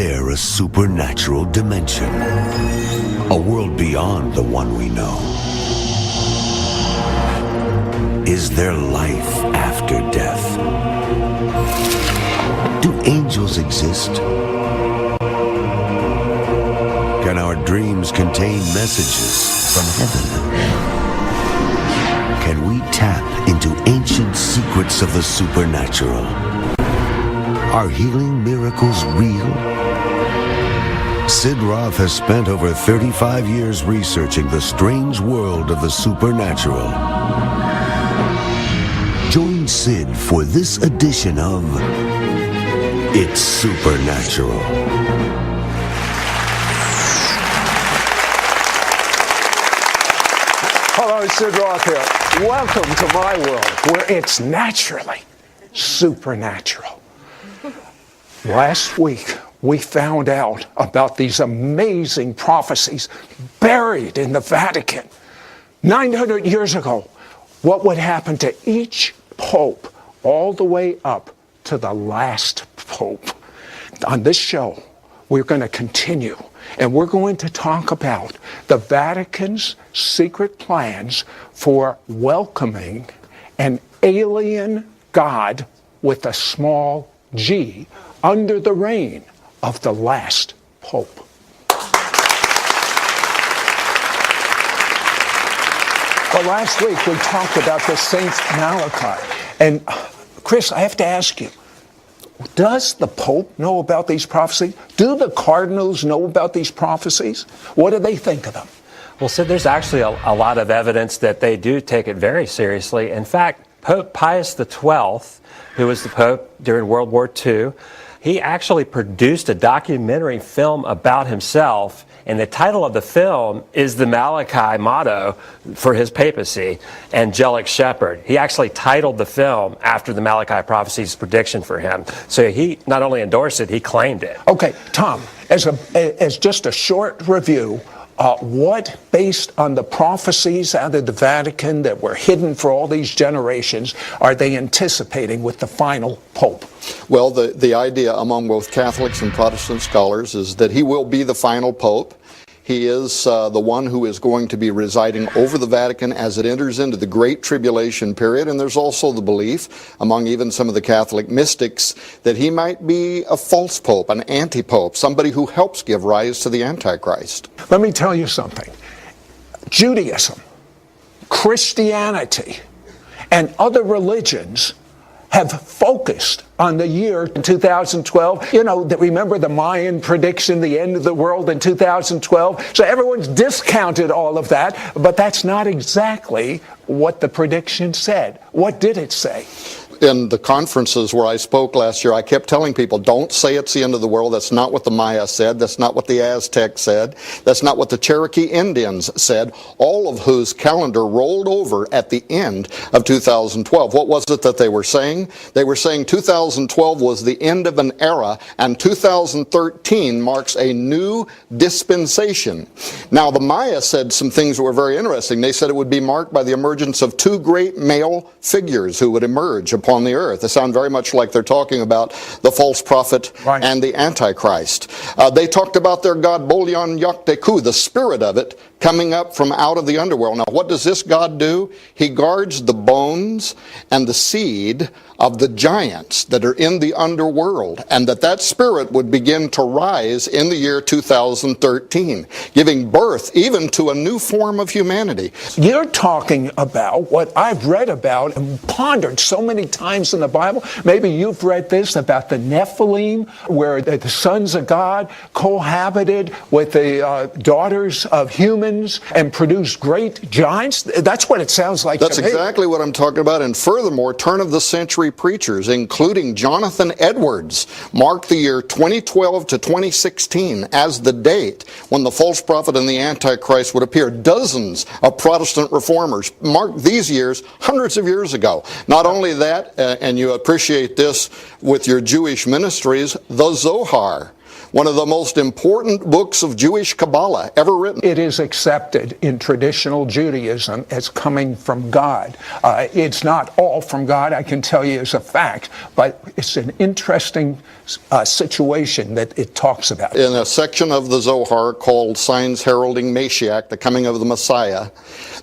there a supernatural dimension? A world beyond the one we know? Is there life after death? Do angels exist? Can our dreams contain messages from heaven? Can we tap into ancient secrets of the supernatural? Are healing miracles real? Sid Roth has spent over 35 years researching the strange world of the supernatural. Join Sid for this edition of It's Supernatural. Hello, Sid Roth here. Welcome to my world, where it's naturally supernatural. Last week, we found out about these amazing prophecies buried in the Vatican. 900 years ago, what would happen to each pope all the way up to the last pope. On this show, we're going to continue, and we're going to talk about the Vatican's secret plans for welcoming an alien God with a small g under the reign of the last pope. Well, last week we talked about the Saint Malachi. And Chris, I have to ask you, does the Pope know about these prophecies? Do the cardinals know about these prophecies? What do they think of them? Well, Sid, there's actually a lot of evidence that they do take it very seriously. In fact, Pope Pius XII, who was the Pope during World War II, he actually produced a documentary film about himself, and the title of the film is the Malachi motto for his papacy, Angelic Shepherd. He actually titled the film after the Malachi prophecy's prediction for him. So he not only endorsed it, he claimed it. Okay, Tom, as just a short review, what, based on the prophecies out of the Vatican that were hidden for all these generations, are they anticipating with the final pope? Well, the idea among both Catholics and Protestant scholars is that he will be the final pope. He is the one who is going to be residing over the Vatican as it enters into the Great Tribulation period. And there's also the belief among even some of the Catholic mystics that he might be a false pope, an anti-pope, somebody who helps give rise to the Antichrist. Let me tell you something. Judaism, Christianity, and other religions have focused on the year 2012. You know, remember the Mayan prediction, the end of the world in 2012? So everyone's discounted all of that, but that's not exactly what the prediction said. What did it say? In the conferences where I spoke last year, I kept telling people, don't say it's the end of the world. That's not what the Maya said. That's not what the Aztecs said. That's not what the Cherokee Indians said, all of whose calendar rolled over at the end of 2012. What was it that they were saying? They were saying 2012 was the end of an era, and 2013 marks a new dispensation. Now, the Maya said some things that were very interesting. They said it would be marked by the emergence of two great male figures who would emerge upon the earth. They sound very much like they're talking about the false prophet and the Antichrist. They talked about their god Bolyon Yakteku, the spirit of it, coming up from out of the underworld. Now, what does this God do? He guards the bones and the seed of the giants that are in the underworld, and that spirit would begin to rise in the year 2013, giving birth even to a new form of humanity. You're talking about what I've read about and pondered so many times in the Bible. Maybe you've read this about the Nephilim, where the sons of God cohabited with the daughters of humans and produced great giants. That's what it sounds like. That's exactly what I'm talking about. And furthermore, turn-of-the-century preachers, including Jonathan Edwards, marked the year 2012 to 2016 as the date when the false prophet and the Antichrist would appear. Dozens of Protestant reformers marked these years hundreds of years ago. Not only that, and you appreciate this with your Jewish ministries, the Zohar one of the most important books of Jewish Kabbalah ever written. It is accepted in traditional Judaism as coming from God. It's not all from God, I can tell you as a fact, but it's an interesting situation that it talks about. In a section of the Zohar called Signs Heralding Mashiach, the coming of the Messiah,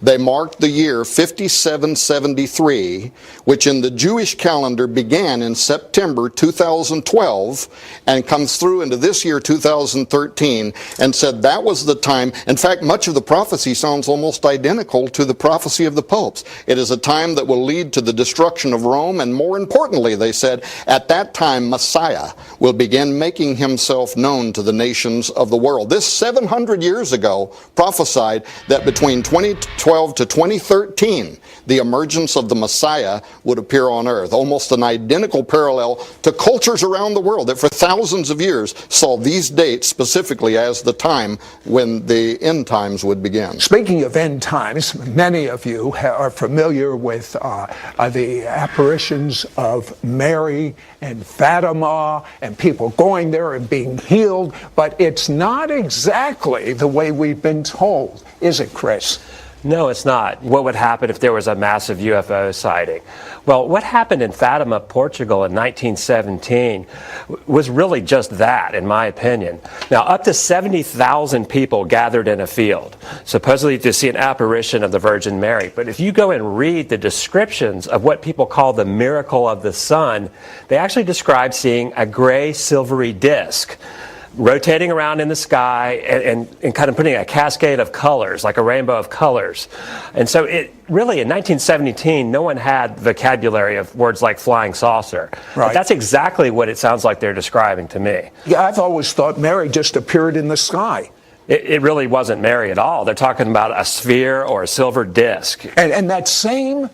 they marked the year 5773, which in the Jewish calendar began in September 2012 and comes through into this year 2013, and said that was the time. In fact, much of the prophecy sounds almost identical to the prophecy of the popes. It is a time that will lead to the destruction of Rome, and more importantly, they said, at that time Messiah will begin making himself known to the nations of the world. This 700 years ago prophesied that between 2012 to 2013, the emergence of the Messiah would appear on earth. Almost an identical parallel to cultures around the world that for thousands of years saw these dates specifically as the time when the end times would begin. Speaking of end times, many of you are familiar with the apparitions of Mary and Fatima and people going there and being healed, but it's not exactly the way we've been told, is it, Chris? No, it's not. What would happen if there was a massive UFO sighting? Well, what happened in Fatima, Portugal in 1917 was really just that, in my opinion. Now, up to 70,000 people gathered in a field, supposedly to see an apparition of the Virgin Mary. But if you go and read the descriptions of what people call the miracle of the sun, they actually describe seeing a gray, silvery disc rotating around in the sky and kind of putting a cascade of colors, like a rainbow of colors. And so it really, in 1917, no one had vocabulary of words like flying saucer. Right. But that's exactly what it sounds like they're describing to me. Yeah, I've always thought Mary just appeared in the sky. It really wasn't Mary at all. They're talking about a sphere or a silver disc. And that same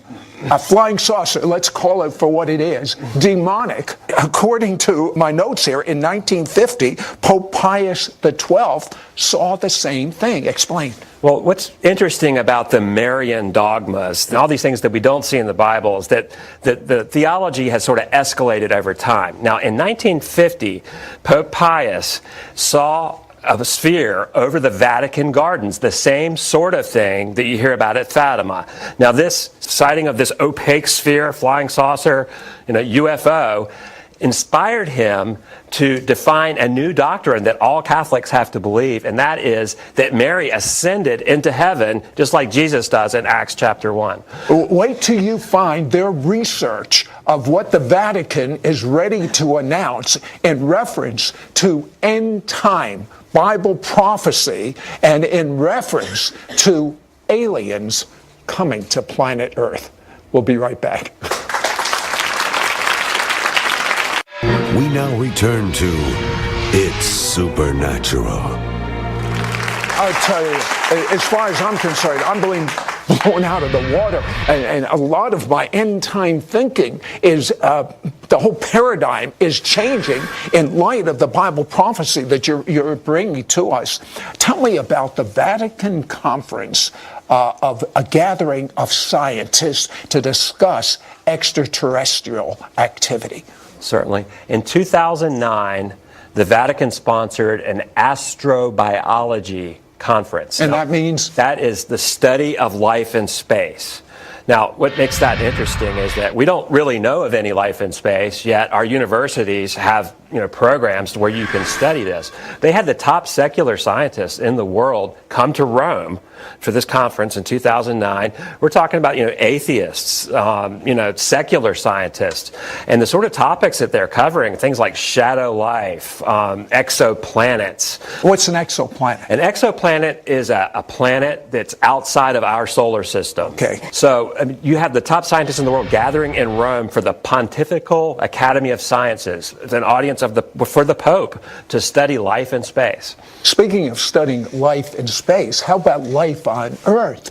flying saucer, let's call it for what it is, demonic. According to my notes here, in 1950, Pope Pius XII saw the same thing. Explain. Well, what's interesting about the Marian dogmas and all these things that we don't see in the Bible is that the theology has sort of escalated over time. Now, in 1950, Pope Pius saw a sphere over the Vatican gardens, the same sort of thing that you hear about at Fatima. Now, this sighting of this opaque sphere, flying saucer, UFO, inspired him to define a new doctrine that all Catholics have to believe, and that is that Mary ascended into heaven just like Jesus does in Acts chapter 1. Wait till you find their research of what the Vatican is ready to announce in reference to end time Bible prophecy and in reference to aliens coming to planet Earth. We'll be right back. We now return to It's Supernatural. I'll tell you, as far as I'm concerned, I'm being blown out of the water. And a lot of my end time thinking is the whole paradigm is changing in light of the Bible prophecy that you're bringing to us. Tell me about the Vatican Conference of a gathering of scientists to discuss extraterrestrial activity. Certainly. In 2009, the Vatican sponsored an astrobiology conference. And that means? That is the study of life in space. Now, what makes that interesting is that we don't really know of any life in space, yet our universities have programs where you can study this. They had the top secular scientists in the world come to Rome for this conference in 2009. We're talking about atheists, secular scientists, and the sort of topics that they're covering, things like shadow life, exoplanets. What's an exoplanet? An exoplanet is a planet that's outside of our solar system. Okay. So you have the top scientists in the world gathering in Rome for the Pontifical Academy of Sciences. It's an audience for the Pope to study life in space. Speaking of studying life in space, how about life on Earth?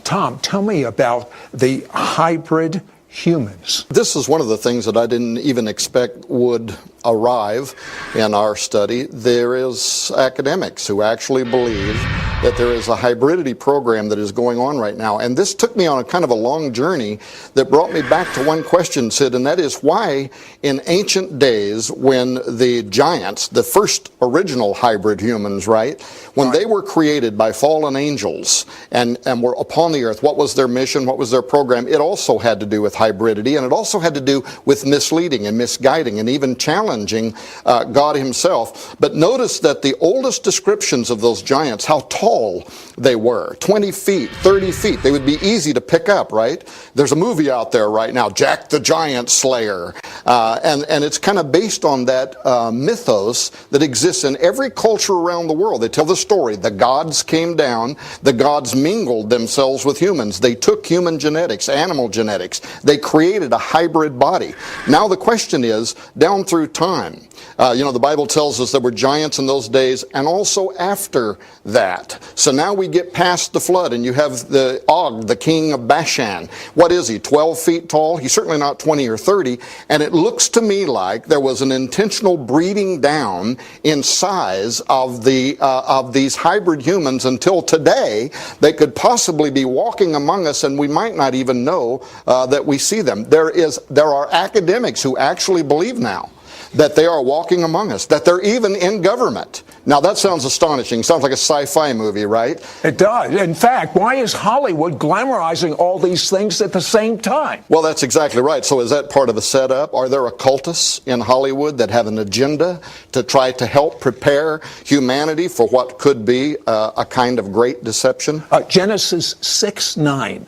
Tom, tell me about the hybrid humans. This is one of the things that I didn't even expect would arrive in our study, there is academics who actually believe that there is a hybridity program that is going on right now. And this took me on a kind of a long journey that brought me back to one question, Sid, and that is why in ancient days when the giants, the first original hybrid humans, right, when they were created by fallen angels and were upon the earth, what was their mission, what was their program? It also had to do with hybridity, and it also had to do with misleading and misguiding and even challenging God himself. But notice that the oldest descriptions of those giants, how tall they were, 20 feet, 30 feet. They would be easy to pick up, right? There's a movie out there right now, Jack the Giant Slayer, and it's kind of based on that mythos that exists in every culture around the world. They tell the story, the gods came down, the gods mingled themselves with humans. They took human genetics, animal genetics. They created a hybrid body. Now the question is, down through time, the Bible tells us there were giants in those days and also after that. So now we get past the flood and you have the Og, the king of Bashan. What is he, 12 feet tall? He's certainly not 20 or 30. And it looks to me like there was an intentional breeding down in size of these hybrid humans until today they could possibly be walking among us and we might not even know that we see them. There are academics who actually believe now that they are walking among us, that they're even in government. Now that sounds astonishing. Sounds like a sci-fi movie, right? It does. In fact, why is Hollywood glamorizing all these things at the same time? Well, that's exactly right. So is that part of a setup? Are there occultists in Hollywood that have an agenda to try to help prepare humanity for what could be a kind of great deception? Genesis 6:9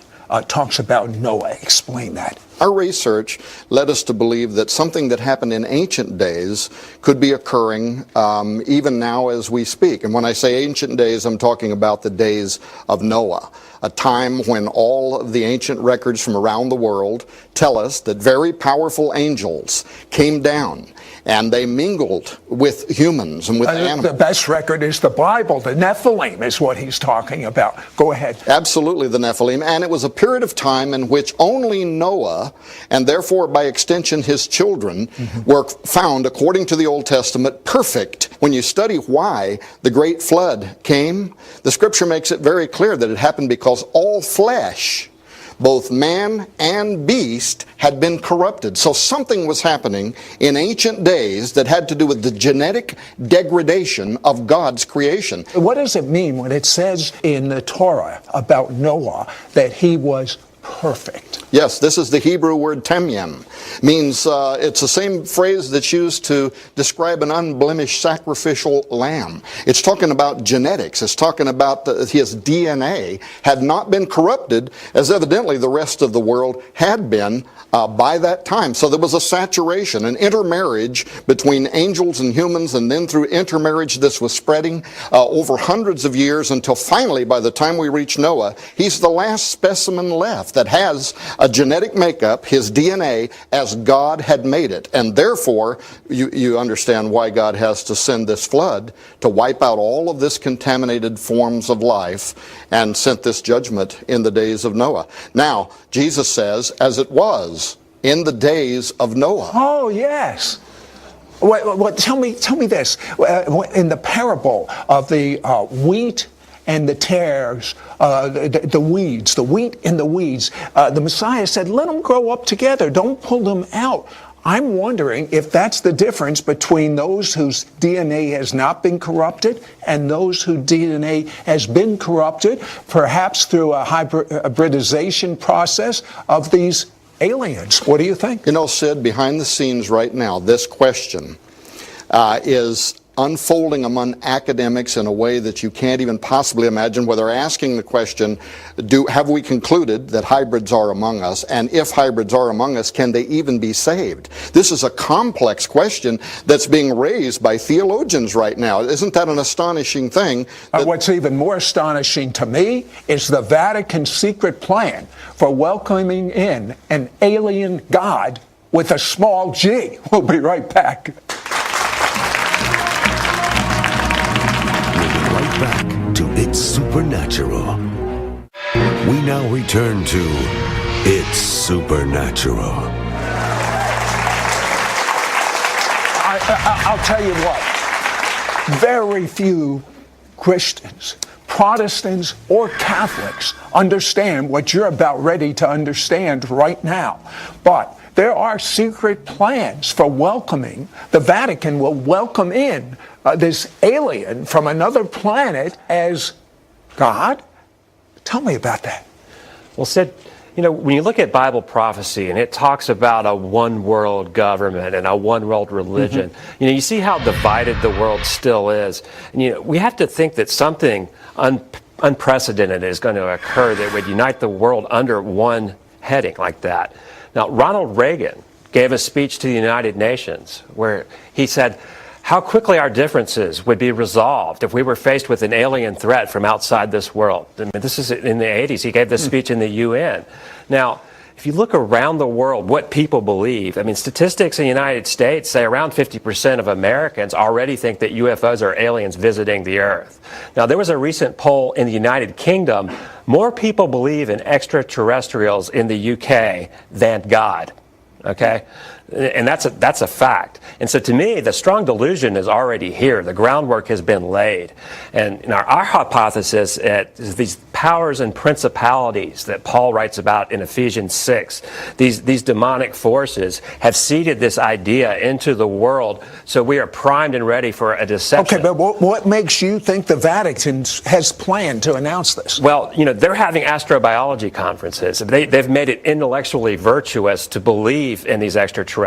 talks about Noah. Explain that. Our research led us to believe that something that happened in ancient days could be occurring even now as we speak. And when I say ancient days, I'm talking about the days of Noah, a time when all of the ancient records from around the world tell us that very powerful angels came down and they mingled with humans and with animals. The best record is the Bible. The Nephilim is what he's talking about. Go ahead. Absolutely, the Nephilim. And it was a period of time in which only Noah, and therefore by extension his children, were found, according to the Old Testament, perfect. When you study why the great flood came, the scripture makes it very clear that it happened because all flesh, both man and beast, had been corrupted. So something was happening in ancient days that had to do with the genetic degradation of God's creation. What does it mean when it says in the Torah about Noah that he was perfect? Yes, this is the Hebrew word temyem. Means it's the same phrase that's used to describe an unblemished sacrificial lamb. It's talking about genetics. It's talking about his DNA had not been corrupted, as evidently the rest of the world had been by that time. So there was a saturation, an intermarriage between angels and humans, and then through intermarriage this was spreading over hundreds of years until finally, by the time we reach Noah, he's the last specimen left that has a genetic makeup, his DNA, as God had made it. And therefore, you understand why God has to send this flood to wipe out all of this contaminated forms of life and sent this judgment in the days of Noah. Now, Jesus says, as it was in the days of Noah. Oh, yes. Tell me this. In the parable of the wheat and the tares, the weeds, the wheat and the weeds, the Messiah said, let them grow up together. Don't pull them out. I'm wondering if that's the difference between those whose DNA has not been corrupted and those whose DNA has been corrupted, perhaps through a hybridization process of these aliens. What do you think? You know, Sid, behind the scenes right now, this question is unfolding among academics in a way that you can't even possibly imagine, where they're asking the question, have we concluded that hybrids are among us? And if hybrids are among us, can they even be saved? This is a complex question that's being raised by theologians right now. Isn't that an astonishing thing? What's even more astonishing to me is the Vatican's secret plan for welcoming in an alien God with a small g. We'll be right back. Back to It's Supernatural. We now return to It's Supernatural. I'll tell you what, very few Christians, Protestants or Catholics, understand what you're about ready to understand right now. But there are secret plans for welcoming. The Vatican will welcome in this alien from another planet as God. Tell me about that. Well, Sid, you know, when you look at Bible prophecy and it talks about a one world government and a one world religion, you know, you see how divided the world still is. And, you know, we have to think that something unprecedented is going to occur that would unite the world under one heading like that. Now, Ronald Reagan gave a speech to the United Nations where he said how quickly our differences would be resolved if we were faced with an alien threat from outside this world. I mean, this is in the 80s. He gave this speech in the UN. Now, if you look around the world, what people believe, I mean, statistics in the United States say around 50% of Americans already think that UFOs are aliens visiting the Earth. Now, there was a recent poll in the United Kingdom. More people believe in extraterrestrials in the UK than God. Okay? And that's a fact. And so to me, the strong delusion is already here. The groundwork has been laid. And our hypothesis is these powers and principalities that Paul writes about in Ephesians 6, these demonic forces have seeded this idea into the world, so we are primed and ready for a deception. Okay, but what makes you think the Vatican has planned to announce this? Well, you know, they're having astrobiology conferences. They've made it intellectually virtuous to believe in these extraterrestrials.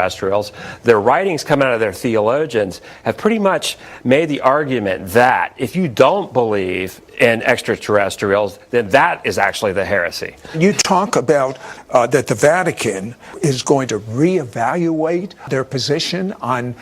Their writings coming out of their theologians have pretty much made the argument that if you don't believe in extraterrestrials, then that is actually the heresy. You talk about that the Vatican is going to reevaluate their position on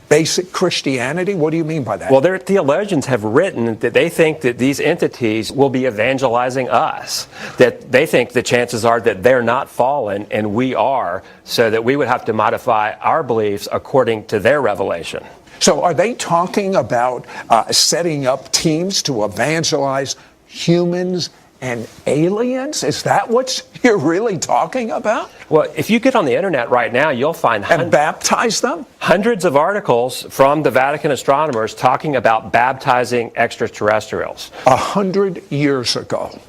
basic Christianity. What do you mean by that? Well, their theologians have written that they think that these entities will be evangelizing us, that they think the chances are that they're not fallen and we are, so that we would have to modify our beliefs according to their revelation. So are they talking about setting up teams to evangelize humans and aliens? Is that what you're really talking about? Well, if you get on the internet right now, you'll find and baptize them? Hundreds of articles from the Vatican astronomers talking about baptizing extraterrestrials. 100 years ago,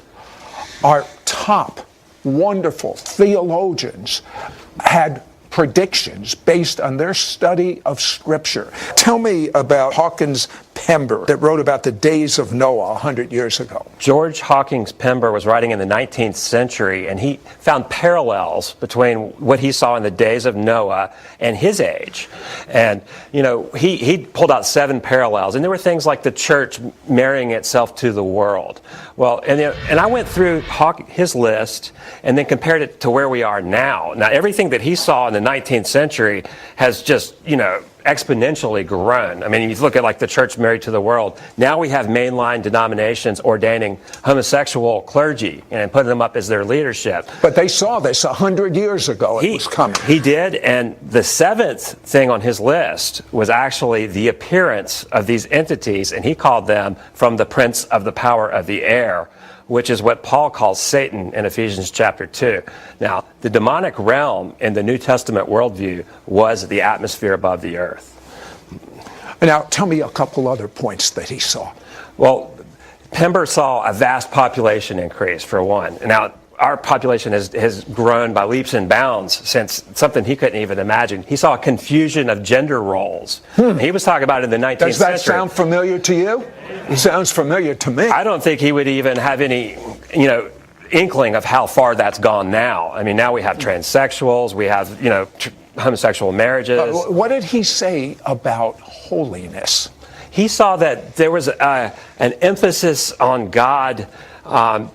our top wonderful theologians had predictions based on their study of Scripture. Tell me about Hawkins Pember that wrote about the days of Noah 100 years ago. George Hawkins Pember was writing in the 19th century, and he found parallels between what he saw in the days of Noah and his age. And, you know, he pulled out 7 parallels, and there were things like the church marrying itself to the world. Well, and I went through his list and then compared it to where we are now. Now, everything that he saw in the 19th century has just, you know, exponentially grown. I mean, you look at like the church married to the world. Now we have mainline denominations ordaining homosexual clergy and putting them up as their leadership. But they saw this 100 years ago. It was coming. He did, and the 7th thing on his list was actually the appearance of these entities, and he called them from the prince of the power of the air, which is what Paul calls Satan in Ephesians chapter 2. Now, the demonic realm in the New Testament worldview was the atmosphere above the earth. Now, tell me a couple other points that he saw. Well, Pember saw a vast population increase, for one. Now, our population has grown by leaps and bounds since something he couldn't even imagine. He saw a confusion of gender roles. He was talking about it in the 19th century. Does that sound familiar to you? It sounds familiar to me. I don't think he would even have any, you know, inkling of how far that's gone now. I mean, now we have transsexuals, we have, you know, homosexual marriages. What did he say about holiness? He saw that there was an emphasis on God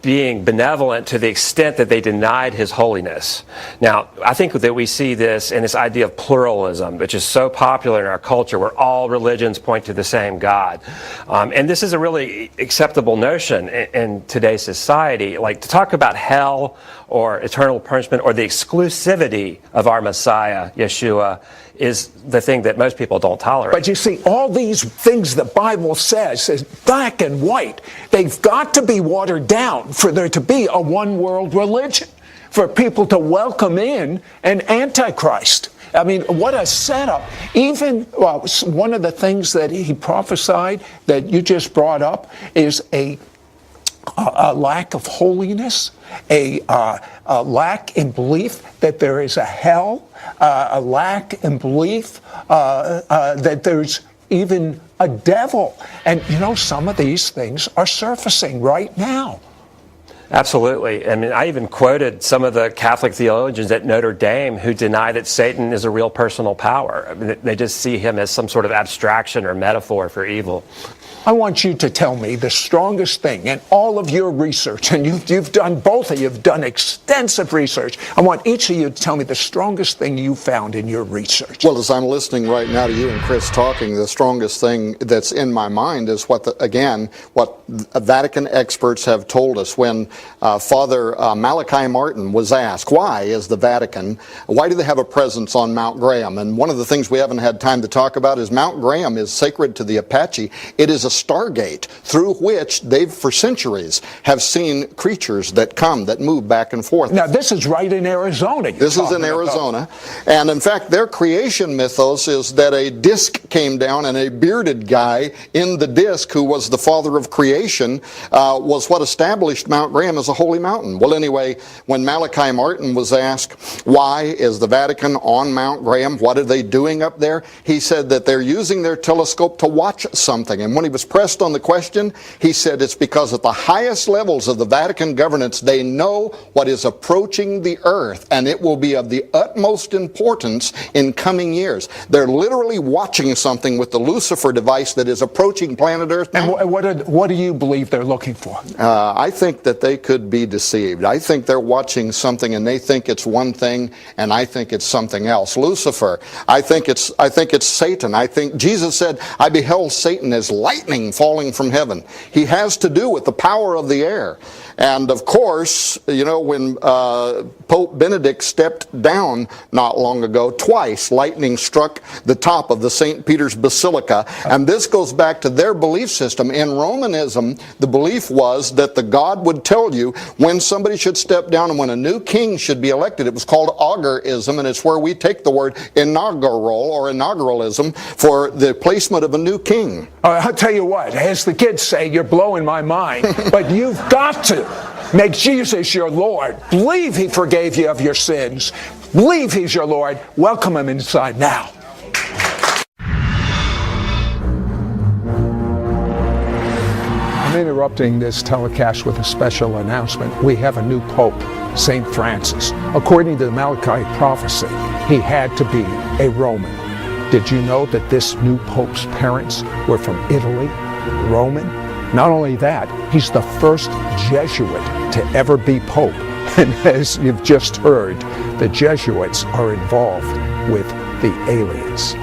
being benevolent to the extent that they denied his holiness. Now, I think that we see this in this idea of pluralism, which is so popular in our culture, where all religions point to the same God. And this is a really acceptable notion in today's society. Like, to talk about hell or eternal punishment or the exclusivity of our Messiah, Yeshua, is the thing that most people don't tolerate. But you see, all these things the Bible says is black and white. They've got to be watered down for there to be a one-world religion, for people to welcome in an antichrist. I mean, what a setup. Even, well, one of the things that he prophesied that you just brought up is a lack of holiness, a lack in belief that there is a hell, a lack in belief that there's even a devil. And you know, some of these things are surfacing right now. Absolutely. I mean, I even quoted some of the Catholic theologians at Notre Dame who deny that Satan is a real personal power. I mean, they just see him as some sort of abstraction or metaphor for evil. I want you to tell me the strongest thing in all of your research, and you've done, both of you have done extensive research. I want each of you to tell me the strongest thing you found in your research. Well, as I'm listening right now to you and Chris talking, the strongest thing that's in my mind is what Vatican experts have told us. When Father Malachi Martin was asked, why do they have a presence on Mount Graham? And one of the things we haven't had time to talk about is Mount Graham is sacred to the Apache. It is a stargate through which they've for centuries have seen creatures that come, that move back and forth. Now this is right in Arizona. This is in Arizona. And in fact, their creation mythos is that a disc came down and a bearded guy in the disc, who was the father of creation, was what established Mount Graham as a holy mountain. Well, anyway, when Malachi Martin was asked, why is the Vatican on Mount Graham? What are they doing up there? He said that they're using their telescope to watch something. And when he was pressed on the question, he said it's because at the highest levels of the Vatican governance, they know what is approaching the earth, and it will be of the utmost importance in coming years. They're literally watching something with the Lucifer device that is approaching planet Earth now. And what do you believe they're looking for? I think that they could be deceived. I think they're watching something and they think it's one thing, and I think it's something else. Lucifer, I think it's Satan. I think Jesus said, I beheld Satan as lightning falling from heaven. He has to do with the power of the air. And of course, you know, when Pope Benedict stepped down not long ago, twice lightning struck the top of the St. Peter's Basilica. And this goes back to their belief system. In Romanism, the belief was that the God would tell you when somebody should step down and when a new king should be elected. It was called augurism, and it's where we take the word inaugural or inauguralism for the placement of a new king. I'll tell you what, as the kids say, you're blowing my mind, but you've got to make Jesus your Lord. Believe he forgave you of your sins. Believe he's your Lord. Welcome him inside now. I'm interrupting this telecast with a special announcement. We have a new Pope, St. Francis. According to the Malachi prophecy, he had to be a Roman. Did you know that this new Pope's parents were from Italy, Roman? Not only that, he's the first Jesuit to ever be Pope. And as you've just heard, the Jesuits are involved with the aliens.